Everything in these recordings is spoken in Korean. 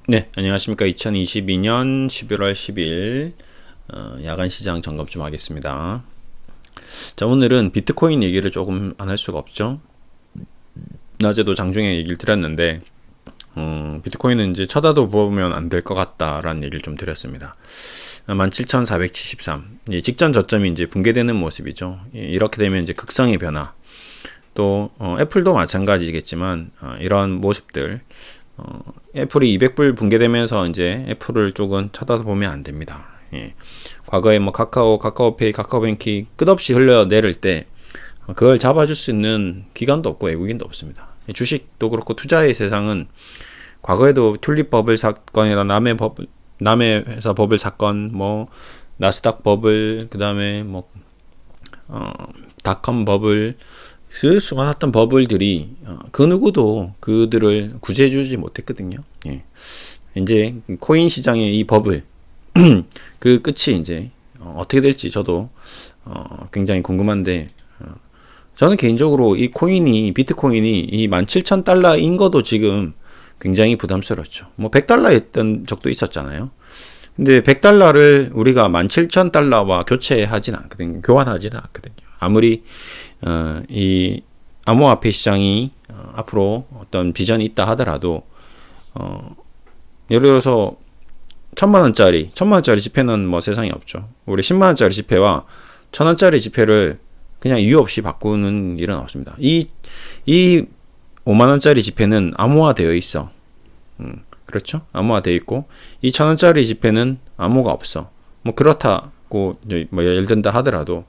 네, 안녕하십니까. 2022년 11월 10일 야간 시장 점검 좀 하겠습니다. 자, 오늘은 비트코인 얘기를 조금 안 할 수가 없죠. 낮에도 장중에 얘기를 드렸는데 비트코인은 이제 쳐다도 보면 안 될 것 같다라는 얘기를 좀 드렸습니다. 17,473 직전 저점이 이제 붕괴되는 모습이죠. 이렇게 되면 이제 극성의 변화, 또 애플도 마찬가지겠지만 이런 모습들, 애플이 200불 붕괴되면서 이제 애플을 조금 쳐다보면 안 됩니다. 예. 과거에 뭐 카카오페이, 카카오뱅키 끝없이 흘려내릴 때 그걸 잡아줄 수 있는 기관도 없고 외국인도 없습니다. 주식도 그렇고 투자의 세상은 과거에도 튤립 버블 사건이나 남의 회사 버블 사건, 뭐 나스닥 버블, 그 다음에 뭐 닷컴 버블, 그 수많았던 버블들이 그 누구도 그들을 구제해주지 못했거든요. 예. 이제 코인 시장의 이 버블 그 끝이 이제 어떻게 될지 저도 굉장히 궁금한데, 저는 개인적으로 이 비트코인이 이 17,000달러인 것도 지금 굉장히 부담스럽죠. 뭐 100달러였던 적도 있었잖아요. 근데 100달러를 우리가 17,000달러와 교환하지는 않거든요. 아무리 이 암호화폐 시장이 앞으로 어떤 비전이 있다 하더라도 예를 들어서 1,000만원짜리 지폐는 뭐 세상에 없죠. 우리 10만원짜리 지폐와 1,000원짜리 지폐를 그냥 이유 없이 바꾸는 일은 없습니다. 이 5만원짜리 지폐는 암호화되어 있어. 그렇죠? 암호화되어 있고, 이 1,000원짜리 지폐는 암호가 없어. 뭐 그렇다고 뭐 예를 든다 하더라도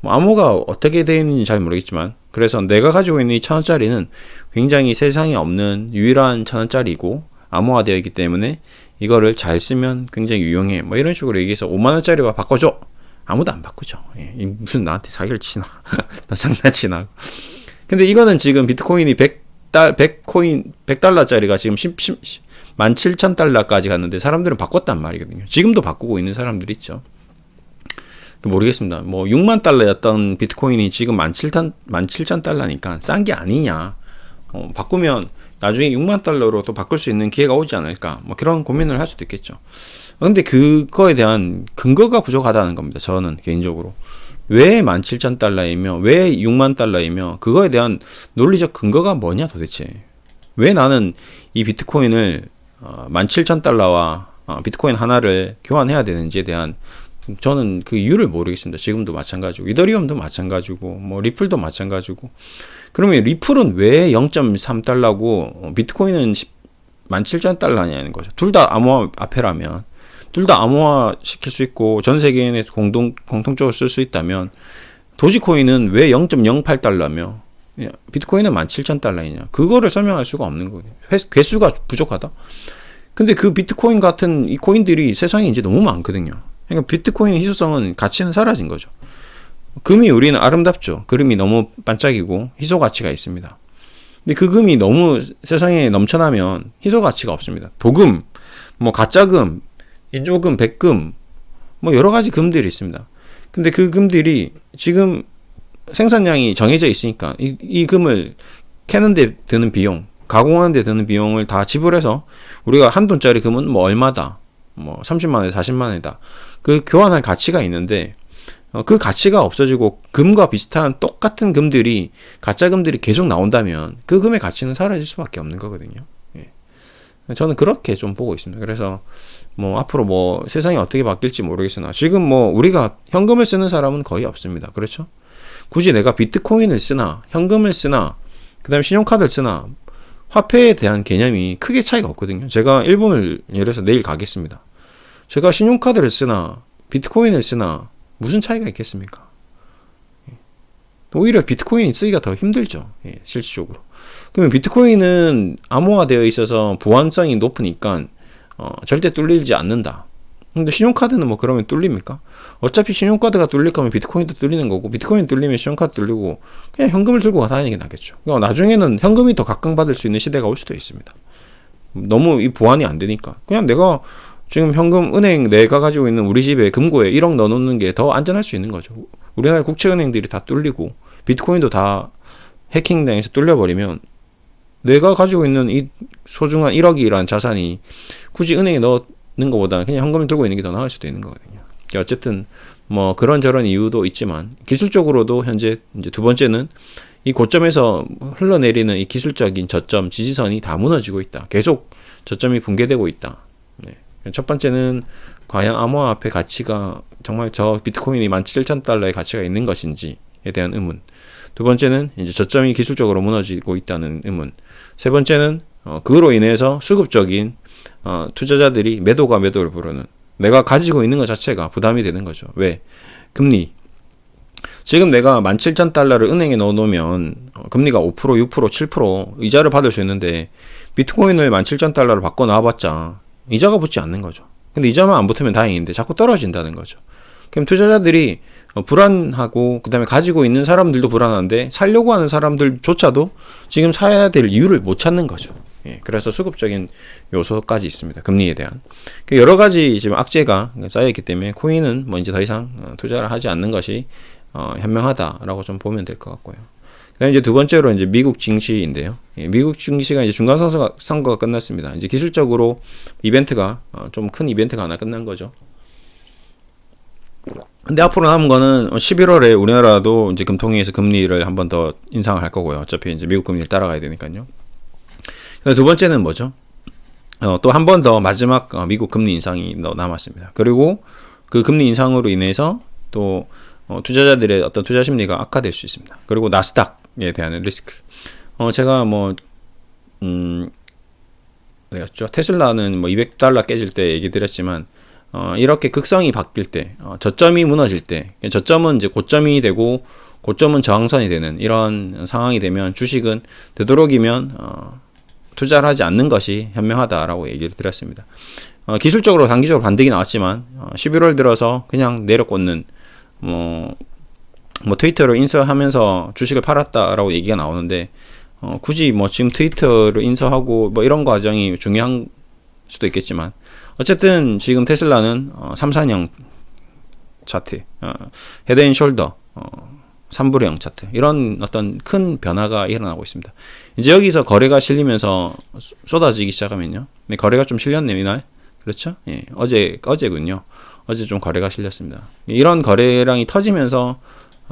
뭐 암호가 어떻게 되어 있는지 잘 모르겠지만, 그래서 내가 가지고 있는 이 1,000원짜리는 굉장히 세상에 없는 유일한 1,000원짜리고 암호화되어 있기 때문에 이거를 잘 쓰면 굉장히 유용해. 뭐 이런 식으로 얘기해서 5만원짜리와 바꿔줘. 아무도 안 바꾸죠. 예. 무슨 나한테 사기를 치나. 나 장난치나. 근데 이거는 지금 비트코인이 100달러짜리가 지금 17,000달러까지 갔는데 사람들은 바꿨단 말이거든요. 지금도 바꾸고 있는 사람들이 있죠. 모르겠습니다. 뭐 6만 달러였던 비트코인이 지금 17,000달러니까 싼 게 아니냐. 바꾸면 나중에 6만 달러로 또 바꿀 수 있는 기회가 오지 않을까. 뭐 그런 고민을 할 수도 있겠죠. 근데 그거에 대한 근거가 부족하다는 겁니다. 저는 개인적으로. 왜 17,000달러이며 왜 6만 달러이며 그거에 대한 논리적 근거가 뭐냐 도대체. 왜 나는 이 비트코인을 17,000달러와 비트코인 하나를 교환해야 되는지에 대한 저는 그 이유를 모르겠습니다. 지금도 마찬가지고 이더리움도 마찬가지고 뭐 리플도 마찬가지고. 그러면 리플은 왜 0.3달러고 비트코인은 17,000달러냐는 거죠. 둘 다 암호화폐라면, 둘 다 암호화 시킬 수 있고 전 세계인에 공통적으로 쓸 수 있다면 도지코인은 왜 0.08달러며 비트코인은 17,000달러이냐. 그거를 설명할 수가 없는 거거든요. 개수가 부족하다. 근데 그 비트코인 같은 이 코인들이 세상에 이제 너무 많거든요. 그러니까 비트코인의 희소성은, 가치는 사라진 거죠. 금이 우리는 아름답죠. 그림이 너무 반짝이고 희소 가치가 있습니다. 근데 그 금이 너무 세상에 넘쳐나면 희소 가치가 없습니다. 도금, 뭐 가짜금, 인조금, 백금, 뭐 여러 가지 금들이 있습니다. 근데 그 금들이 지금 생산량이 정해져 있으니까 이 금을 캐는데 드는 비용, 가공하는데 드는 비용을 다 지불해서 우리가 한 돈짜리 금은 뭐 얼마다, 뭐 30만원에 40만원이다. 그 교환할 가치가 있는데 그 가치가 없어지고 금과 비슷한 똑같은 금들이, 가짜 금들이 계속 나온다면 그 금의 가치는 사라질 수밖에 없는 거거든요. 예. 저는 그렇게 좀 보고 있습니다. 그래서 뭐 앞으로 뭐 세상이 어떻게 바뀔지 모르겠으나 지금 뭐 우리가 현금을 쓰는 사람은 거의 없습니다. 그렇죠? 굳이 내가 비트코인을 쓰나 현금을 쓰나 그 다음에 신용카드를 쓰나 화폐에 대한 개념이 크게 차이가 없거든요. 제가 일본을 예를 들어서 내일 가겠습니다. 제가 신용카드를 쓰나 비트코인을 쓰나 무슨 차이가 있겠습니까? 오히려 비트코인이 쓰기가 더 힘들죠. 예, 실질적으로. 그러면 비트코인은 암호화되어 있어서 보안성이 높으니까 절대 뚫리지 않는다. 근데 신용카드는 뭐 그러면 뚫립니까? 어차피 신용카드가 뚫릴 거면 비트코인도 뚫리는 거고, 비트코인 뚫리면 신용카드 뚫리고, 그냥 현금을 들고 다니는 게 낫겠죠. 그러니까 나중에는 현금이 더 각광받을 수 있는 시대가 올 수도 있습니다. 너무 이 보안이 안 되니까. 그냥 내가 지금 현금, 은행 내가 가지고 있는 우리 집에 금고에 1억 넣어놓는 게 더 안전할 수 있는 거죠. 우리나라 국채은행들이 다 뚫리고 비트코인도 다 해킹당해서 뚫려버리면 내가 가지고 있는 이 소중한 1억이라는 자산이 굳이 은행에 넣는 것보다 그냥 현금을 들고 있는 게 더 나을 수도 있는 거거든요. 그러니까 어쨌든 뭐 그런저런 이유도 있지만 기술적으로도 현재 이제 두 번째는 이 고점에서 흘러내리는 이 기술적인 저점, 지지선이 다 무너지고 있다. 계속 저점이 붕괴되고 있다. 네. 첫 번째는 과연 암호화폐 가치가 정말 저 비트코인이 17,000달러의 가치가 있는 것인지에 대한 의문. 두 번째는 이제 저점이 기술적으로 무너지고 있다는 의문. 세 번째는 그로 인해서 수급적인 투자자들이 매도가 매도를 부르는, 내가 가지고 있는 것 자체가 부담이 되는 거죠. 왜? 금리. 지금 내가 17,000달러를 은행에 넣어놓으면 금리가 5%, 6%, 7% 이자를 받을 수 있는데 비트코인을 17,000달러를 바꿔 놔봤자 이자가 붙지 않는 거죠. 근데 이자만 안 붙으면 다행인데 자꾸 떨어진다는 거죠. 그럼 투자자들이 불안하고 그 다음에 가지고 있는 사람들도 불안한데 살려고 하는 사람들조차도 지금 사야 될 이유를 못 찾는 거죠. 예, 그래서 수급적인 요소까지 있습니다. 금리에 대한 여러 가지 지금 악재가 쌓여있기 때문에 코인은 뭐 이제 더 이상 투자를 하지 않는 것이 현명하다라고 좀 보면 될 것 같고요. 그다음에 이제 두 번째로 이제 미국 증시인데요. 예, 미국 증시가 이제 중간 선거가 끝났습니다. 이제 기술적으로 이벤트가 좀 큰 이벤트가 하나 끝난 거죠. 근데 앞으로 남은 거는 11월에 우리나라도 이제 금통위에서 금리를 한 번 더 인상을 할 거고요. 어차피 이제 미국 금리를 따라가야 되니까요. 두 번째는 뭐죠? 또 한 번 더 마지막 미국 금리 인상이 남았습니다. 그리고 그 금리 인상으로 인해서 또 투자자들의 어떤 투자 심리가 악화될 수 있습니다. 그리고 나스닥에 대한 리스크. 제가 뭐였죠? 테슬라는 뭐 200달러 깨질 때 얘기 드렸지만 이렇게 극성이 바뀔 때, 저점이 무너질 때, 저점은 이제 고점이 되고 고점은 저항선이 되는 이런 상황이 되면 주식은 되도록이면 투자를 하지 않는 것이 현명하다라고 얘기를 드렸습니다. 기술적으로 단기적으로 반등이 나왔지만 11월 들어서 그냥 내려꽂는 뭐 트위터로 인수하면서 주식을 팔았다라고 얘기가 나오는데 굳이 뭐 지금 트위터로 인수하고 뭐 이런 과정이 중요한 수도 있겠지만 어쨌든 지금 테슬라는 3, 4형 차트, 헤드앤숄더 3불형 차트 이런 어떤 큰 변화가 일어나고 있습니다. 이제 여기서 거래가 실리면서 쏟아지기 시작하면요. 거래가 좀 실렸네요, 이날. 그렇죠? 예, 어제군요. 어제 좀 거래가 실렸습니다. 이런 거래량이 터지면서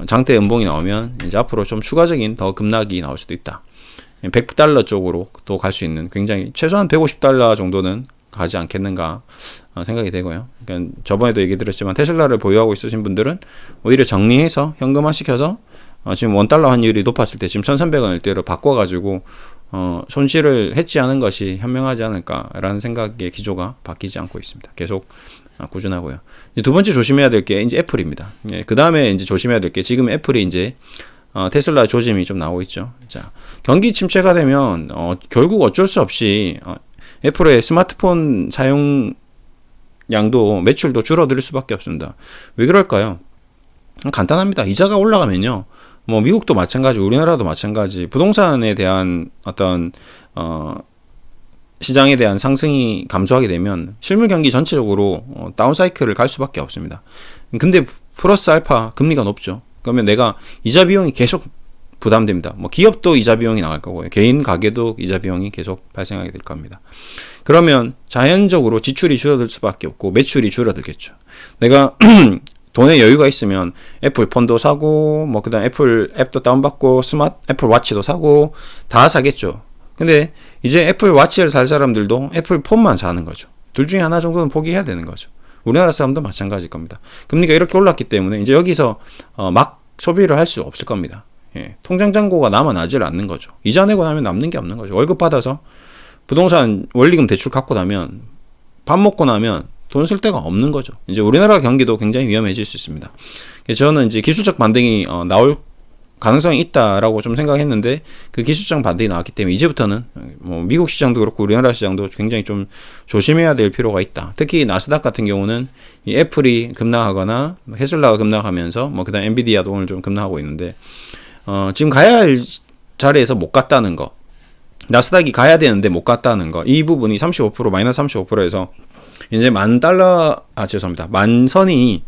장대 음봉이 나오면 이제 앞으로 좀 추가적인 더 급락이 나올 수도 있다. 100달러 쪽으로 또 갈 수 있는 굉장히 최소한 150달러 정도는 가지 않겠는가 생각이 되고요. 그러니까 저번에도 얘기 드렸지만 테슬라를 보유하고 있으신 분들은 오히려 정리해서 현금화 시켜서 지금 $1 환율이 높았을 때 지금 1,300원일 때로 바꿔가지고 손실을 해지하는 것이 현명하지 않을까라는 생각의 기조가 바뀌지 않고 있습니다. 계속 꾸준하고요. 두 번째 조심해야 될 게 이제 애플입니다. 예, 그 다음에 이제 조심해야 될 게 지금 애플이 이제 테슬라 조짐이 좀 나오고 있죠. 자, 경기 침체가 되면 결국 어쩔 수 없이 애플의 스마트폰 사용 양도 매출도 줄어들 수밖에 없습니다. 왜 그럴까요? 간단합니다. 이자가 올라가면요. 뭐 미국도 마찬가지, 우리나라도 마찬가지. 부동산에 대한 어떤 시장에 대한 상승이 감소하게 되면 실물 경기 전체적으로 다운 사이클을 갈 수밖에 없습니다. 근데 플러스 알파 금리가 높죠. 그러면 내가 이자 비용이 계속 부담됩니다. 뭐 기업도 이자 비용이 나갈 거고요. 개인 가게도 이자 비용이 계속 발생하게 될 겁니다. 그러면 자연적으로 지출이 줄어들 수밖에 없고 매출이 줄어들겠죠. 내가 돈에 여유가 있으면 애플 폰도 사고 뭐 그다음 애플 앱도 다운받고 애플 워치도 사고 다 사겠죠. 근데 이제 애플 워치를 살 사람들도 애플 폰만 사는 거죠. 둘 중에 하나 정도는 포기해야 되는 거죠. 우리나라 사람도 마찬가지일 겁니다. 금리가 이렇게 올랐기 때문에 이제 여기서 막 소비를 할 수 없을 겁니다. 예, 통장 잔고가 남아나질 않는 거죠. 이자 내고 나면 남는 게 없는 거죠. 월급 받아서 부동산 원리금 대출 갚고 나면 밥 먹고 나면 돈 쓸 데가 없는 거죠. 이제 우리나라 경기도 굉장히 위험해질 수 있습니다. 저는 이제 기술적 반등이 나올 가능성이 있다라고 좀 생각했는데 그 기술적 반등이 나왔기 때문에 이제부터는 뭐 미국 시장도 그렇고 우리나라 시장도 굉장히 좀 조심해야 될 필요가 있다. 특히 나스닥 같은 경우는 이 애플이 급락하거나 테슬라가 급락하면서 뭐 그다음 엔비디아도 오늘 좀 급락하고 있는데 지금 가야 할 자리에서 못 갔다는 거, 나스닥이 가야 되는데 못 갔다는 거, 이 부분이 35% 마이너스 35%에서 이제 $10,000 죄송합니다. 만선이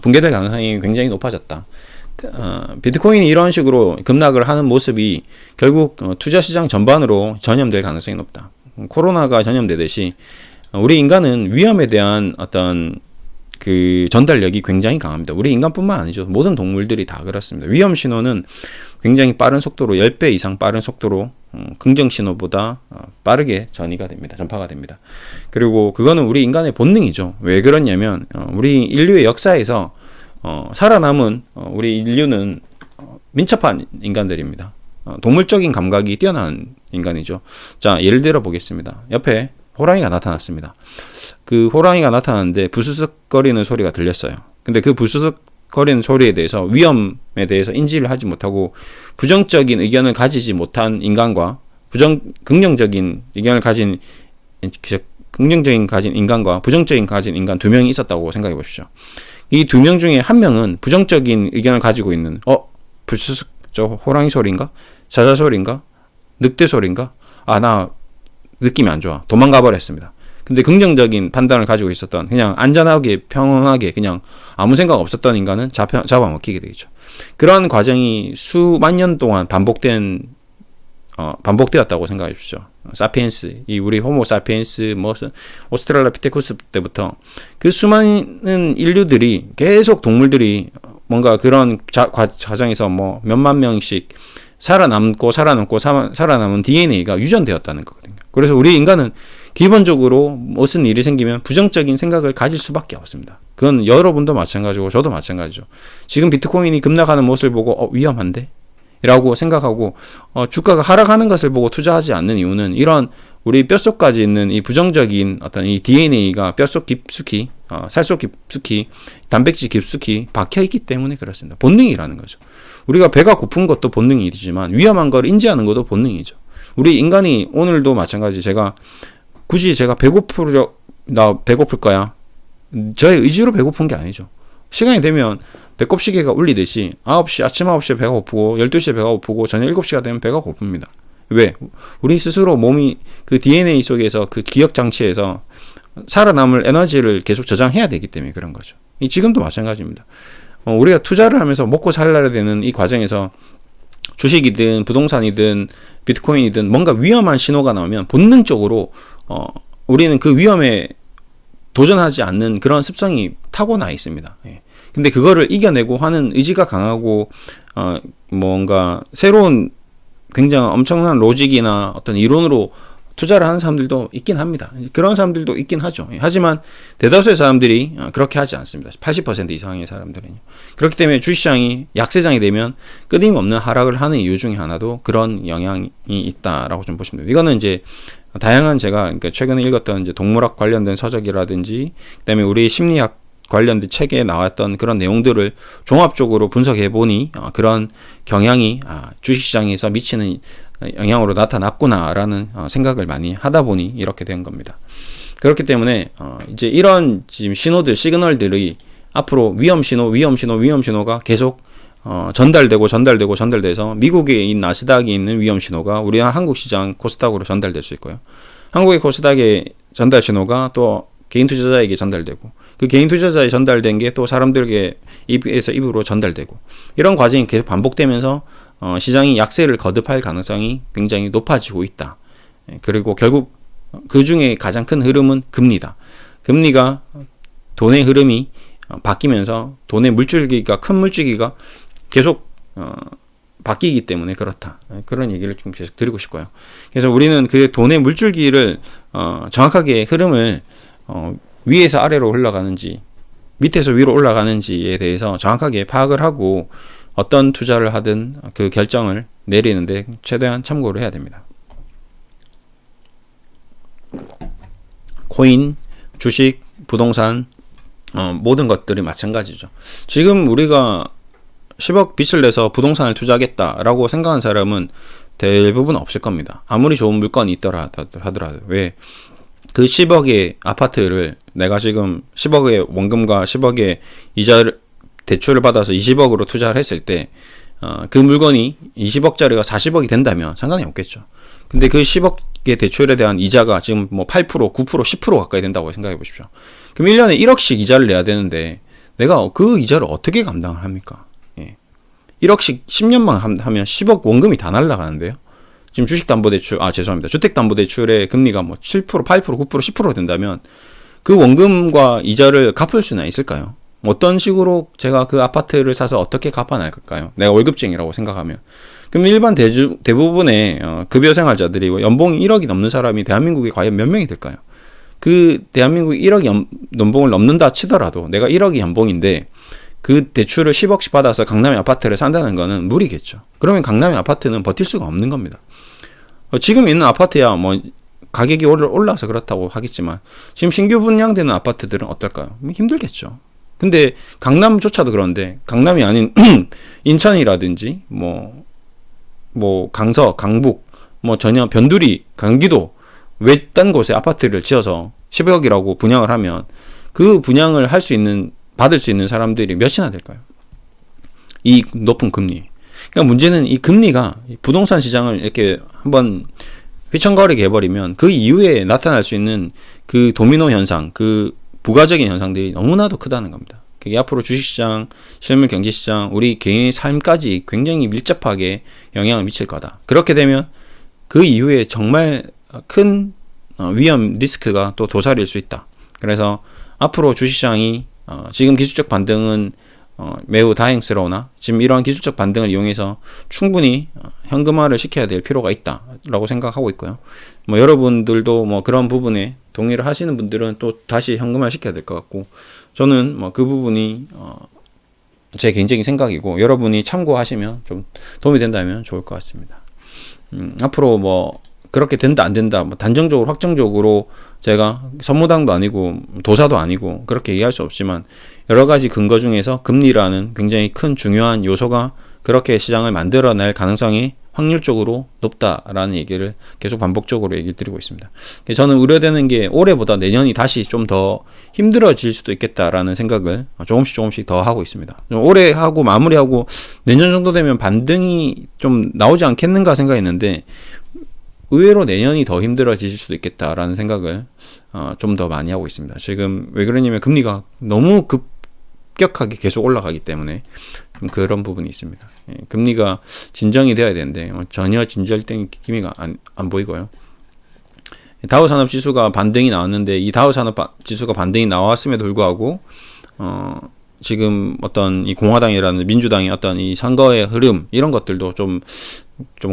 붕괴될 가능성이 굉장히 높아졌다. 비트코인이 이런 식으로 급락을 하는 모습이 결국 투자 시장 전반으로 전염될 가능성이 높다. 코로나가 전염되듯이 우리 인간은 위험에 대한 어떤 그 전달력이 굉장히 강합니다. 우리 인간뿐만 아니죠. 모든 동물들이 다 그렇습니다. 위험 신호는 굉장히 빠른 속도로 10배 이상 빠른 속도로 긍정 신호보다 빠르게 전파가 됩니다. 그리고 그거는 우리 인간의 본능이죠. 왜 그러냐면 우리 인류의 역사에서 살아남은 우리 인류는 민첩한 인간들입니다. 동물적인 감각이 뛰어난 인간이죠. 자, 예를 들어 보겠습니다. 옆에 호랑이가 나타났습니다. 그 호랑이가 나타났는데 부스스거리는 소리가 들렸어요. 근데 그 부스스거리는 소리에 대해서 위험에 대해서 인지를 하지 못하고 부정적인 의견을 가지지 못한 인간과 긍정적인 의견을 가진 인간과 부정적인 가진 인간 두 명이 있었다고 생각해 보십시오. 이 두 명 중에 한 명은 부정적인 의견을 가지고 있는 저 호랑이 소리인가? 사자 소리인가? 늑대 소리인가? 나 느낌이 안 좋아. 도망가 버렸습니다. 근데 긍정적인 판단을 가지고 있었던 그냥 안전하게 평온하게 그냥 아무 생각 없었던 인간은 잡아먹히게 되겠죠. 그런 과정이 수만 년 동안 반복되었다고 생각해 주십시오. 사피엔스, 우리 호모 사피엔스, 오스트랄로피테쿠스 때부터 그 수많은 인류들이 계속 동물들이 뭔가 그런 과정에서 몇만 명씩 살아남은 DNA가 유전되었다는 거거든요. 그래서 우리 인간은 기본적으로 무슨 일이 생기면 부정적인 생각을 가질 수밖에 없습니다. 그건 여러분도 마찬가지고 저도 마찬가지죠. 지금 비트코인이 급락하는 모습을 보고 위험한데? 라고 생각하고 주가가 하락하는 것을 보고 투자하지 않는 이유는 이런 우리 뼛속까지 있는 이 부정적인 어떤 이 DNA가 뼛속 깊숙이 살속 깊숙이 단백질 깊숙이 박혀있기 때문에 그렇습니다. 본능이라는 거죠. 우리가 배가 고픈 것도 본능이지만 위험한 걸 인지하는 것도 본능이죠. 우리 인간이 오늘도 마찬가지 굳이 제가 배고플 거야. 저의 의지로 배고픈 게 아니죠. 시간이 되면 배꼽 시계가 울리듯이 아침 9시에 배가 고프고 12시에 배가 고프고 저녁 7시가 되면 배가 고픕니다. 왜? 우리 스스로 몸이 그 DNA 속에서 그 기억 장치에서 살아남을 에너지를 계속 저장해야 되기 때문에 그런 거죠. 지금도 마찬가지입니다. 우리가 투자를 하면서 먹고 살아야 되는 이 과정에서 주식이든 부동산이든 비트코인이든 뭔가 위험한 신호가 나오면 본능적으로 우리는 그 위험에 도전하지 않는 그런 습성이 타고나 있습니다. 근데 그거를 이겨내고 하는 의지가 강하고 뭔가 새로운 굉장히 엄청난 로직이나 어떤 이론으로 투자를 하는 사람들도 있긴 합니다. 그런 사람들도 있긴 하죠. 하지만 대다수의 사람들이 그렇게 하지 않습니다. 80% 이상의 사람들은요. 그렇기 때문에 주식시장이 약세장이 되면 끊임없는 하락을 하는 이유 중에 하나도 그런 영향이 있다라고 좀 보시면 돼요. 이거는 이제 다양한 제가 최근에 읽었던 이제 동물학 관련된 서적이라든지 그다음에 우리 심리학 관련된 책에 나왔던 그런 내용들을 종합적으로 분석해 보니 그런 경향이 주식시장에서 미치는 영향으로 나타났구나라는 생각을 많이 하다 보니 이렇게 된 겁니다. 그렇기 때문에 이제 이런 지금 시그널들이 앞으로 위험 신호가 계속 전달돼서 미국에 있는 나스닥에 있는 위험 신호가 우리 한국 시장 코스닥으로 전달될 수 있고요. 한국의 코스닥의 전달 신호가 또 개인 투자자에게 전달되고 그 개인 투자자에 전달된 게 또 사람들에게 입에서 입으로 전달되고 이런 과정이 계속 반복되면서 시장이 약세를 거듭할 가능성이 굉장히 높아지고 있다. 그리고 결국 그 중에 가장 큰 흐름은 금리다. 금리가 돈의 흐름이 바뀌면서 돈의 큰 물줄기가 계속 바뀌기 때문에 그렇다. 그런 얘기를 좀 계속 드리고 싶고요. 그래서 우리는 그 돈의 물줄기를 정확하게 흐름을 위에서 아래로 흘러가는지 밑에서 위로 올라가는지에 대해서 정확하게 파악을 하고 어떤 투자를 하든 그 결정을 내리는데 최대한 참고를 해야 됩니다. 코인, 주식, 부동산 모든 것들이 마찬가지죠. 지금 우리가 10억 빚을 내서 부동산을 투자하겠다라고 생각하는 사람은 대부분 없을 겁니다. 아무리 좋은 물건이 있더라 하더라도. 왜? 그 10억의 아파트를 내가 지금 10억의 원금과 10억의 이자를 대출을 받아서 20억으로 투자를 했을 때 그 물건이 20억짜리가 40억이 된다면 상관이 없겠죠. 근데 그 10억의 대출에 대한 이자가 지금 8%, 9%, 10% 가까이 된다고 생각해 보십시오. 그럼 1년에 1억씩 이자를 내야 되는데 내가 그 이자를 어떻게 감당을 합니까? 예. 1억씩 10년만 하면 10억 원금이 다 날아가는데요. 지금 주택담보대출의 금리가 뭐 7%, 8%, 9%, 10% 된다면 그 원금과 이자를 갚을 수는 있을까요? 어떤 식으로 제가 그 아파트를 사서 어떻게 갚아나갈까요? 내가 월급쟁이라고 생각하면. 그럼 일반 대부분의 급여 생활자들이 연봉이 1억이 넘는 사람이 대한민국에 과연 몇 명이 될까요? 그 대한민국이 1억이 연봉을 넘는다 치더라도 내가 1억이 연봉인데 그 대출을 10억씩 받아서 강남의 아파트를 산다는 거는 무리겠죠. 그러면 강남의 아파트는 버틸 수가 없는 겁니다. 지금 있는 아파트야 뭐 가격이 올라서 그렇다고 하겠지만 지금 신규 분양되는 아파트들은 어떨까요? 힘들겠죠. 근데 강남조차도 그런데 강남이 아닌 인천이라든지 뭐 강서, 강북, 뭐 전혀 변두리, 경기도 외딴 곳에 아파트를 지어서 10억이라고 분양을 하면 그 분양을 받을 수 있는 사람들이 몇이나 될까요? 이 높은 금리. 그러니까 문제는 이 금리가 부동산 시장을 이렇게 한번 휘청거리게 해버리면 그 이후에 나타날 수 있는 그 도미노 현상, 그 부가적인 현상들이 너무나도 크다는 겁니다. 그게 앞으로 주식시장, 실물 경제시장, 우리 개인의 삶까지 굉장히 밀접하게 영향을 미칠 거다. 그렇게 되면 그 이후에 정말 큰 위험 리스크가 또 도사릴 수 있다. 그래서 앞으로 주식시장이 지금 기술적 반등은 매우 다행스러우나 지금 이러한 기술적 반등을 이용해서 충분히 현금화를 시켜야 될 필요가 있다라고 생각하고 있고요. 뭐 여러분들도 뭐 그런 부분에 동의를 하시는 분들은 또 다시 현금화를 시켜야 될 것 같고 저는 뭐 그 부분이 제 개인적인 생각이고 여러분이 참고하시면 좀 도움이 된다면 좋을 것 같습니다. 앞으로 뭐 그렇게 된다 안 된다 뭐 단정적으로 확정적으로 제가 선무당도 아니고 도사도 아니고 그렇게 얘기할 수 없지만 여러 가지 근거 중에서 금리라는 굉장히 큰 중요한 요소가 그렇게 시장을 만들어낼 가능성이 확률적으로 높다라는 얘기를 계속 반복적으로 얘기를 드리고 있습니다. 저는 우려되는 게 올해보다 내년이 다시 좀 더 힘들어질 수도 있겠다라는 생각을 조금씩 더 하고 있습니다. 올해 하고 마무리하고 내년 정도 되면 반등이 좀 나오지 않겠는가 생각했는데 의외로 내년이 더 힘들어질 수도 있겠다라는 생각을 좀 더 많이 하고 있습니다. 지금 왜 그러냐면 금리가 너무 급격하게 계속 올라가기 때문에 좀 그런 부분이 있습니다. 금리가 진정이 돼야 되는데 전혀 진절된 기미가 안 보이고요. 다우산업지수가 반등이 나왔는데 이 다우산업지수가 반등이 나왔음에도 불구하고 지금 어떤 이 공화당이라는 민주당의 어떤 이 선거의 흐름 이런 것들도 좀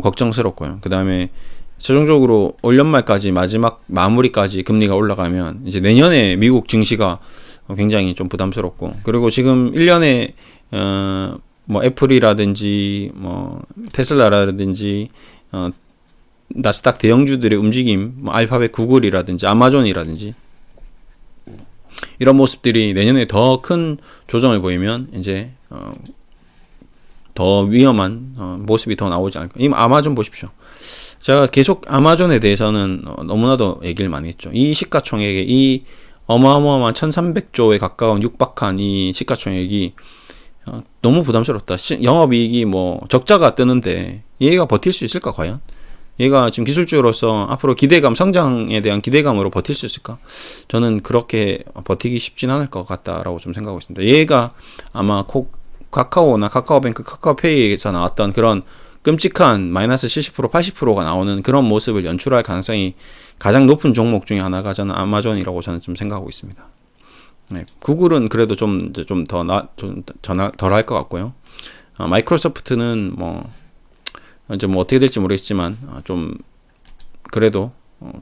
걱정스럽고요. 그 다음에 최종적으로 올 연말까지 마지막 마무리까지 금리가 올라가면 이제 내년에 미국 증시가 굉장히 좀 부담스럽고 그리고 지금 1년에 뭐 애플이라든지 뭐 테슬라라든지 나스닥 대형주들의 움직임, 뭐 알파벳 구글이라든지 아마존이라든지 이런 모습들이 내년에 더 큰 조정을 보이면 이제 더 위험한 모습이 더 나오지 않을까. 이 아마존 보십시오. 제가 계속 아마존에 대해서는 너무나도 얘기를 많이 했죠. 이 시가총액에 이 어마어마한 1300조에 가까운 육박한 이 시가총액이 너무 부담스럽다. 영업이익이 뭐 적자가 뜨는데 얘가 버틸 수 있을까 과연? 얘가 지금 기술주로서 앞으로 기대감, 성장에 대한 기대감으로 버틸 수 있을까? 저는 그렇게 버티기 쉽진 않을 것 같다라고 좀 생각하고 있습니다. 얘가 아마 카카오나 카카오뱅크, 카카오페이에서 나왔던 그런 끔찍한 마이너스 70%, 80%가 나오는 그런 모습을 연출할 가능성이 가장 높은 종목 중에 하나가 저는 아마존이라고 저는 좀 생각하고 있습니다. 네, 구글은 그래도 좀 덜 할 것 같고요. 마이크로소프트는 이제 어떻게 될지 모르겠지만 좀 그래도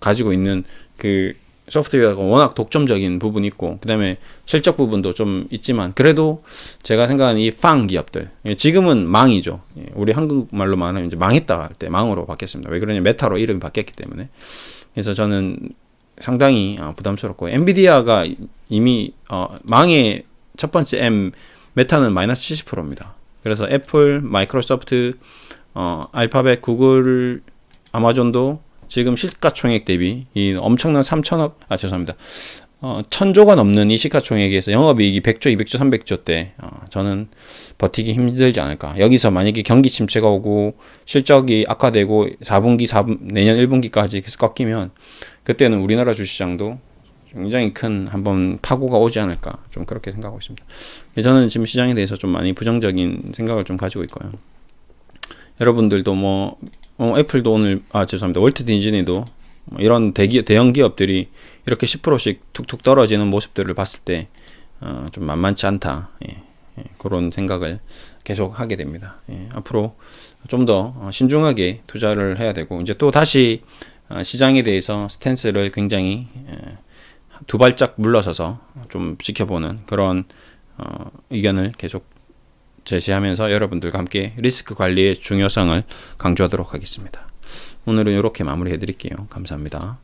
가지고 있는 그 소프트웨어가 워낙 독점적인 부분이 있고 그 다음에 실적 부분도 좀 있지만 그래도 제가 생각하는 이 팡 기업들 지금은 망이죠. 우리 한국말로 말하면 이제 망했다 할 때 망으로 바뀌었습니다. 왜 그러냐 메타로 이름이 바뀌었기 때문에. 그래서 저는 상당히 부담스럽고 엔비디아가 이미 망의 첫 번째 M 메타는 마이너스 70%입니다. 그래서 애플, 마이크로소프트, 알파벳, 구글, 아마존도 지금 시가총액 대비 이 엄청난 1000조가 넘는 이 시가총액에서 영업이익이 100조, 200조, 300조 때 저는 버티기 힘들지 않을까. 여기서 만약에 경기 침체가 오고 실적이 악화되고 내년 1분기까지 계속 꺾이면 그때는 우리나라 주시장도 굉장히 큰 한번 파고가 오지 않을까 좀 그렇게 생각하고 있습니다. 저는 지금 시장에 대해서 좀 많이 부정적인 생각을 좀 가지고 있고요. 여러분들도 뭐 애플도 오늘 죄송합니다. 월트 디즈니도 이런 대형 기업들이 이렇게 10%씩 툭툭 떨어지는 모습들을 봤을 때 좀 만만치 않다. 그런 생각을 계속 하게 됩니다. 앞으로 좀 더 신중하게 투자를 해야 되고 이제 또 다시 시장에 대해서 스탠스를 굉장히 두 발짝 물러서서 좀 지켜보는 그런 의견을 계속 제시하면서 여러분들과 함께 리스크 관리의 중요성을 강조하도록 하겠습니다. 오늘은 이렇게 마무리해 드릴게요. 감사합니다.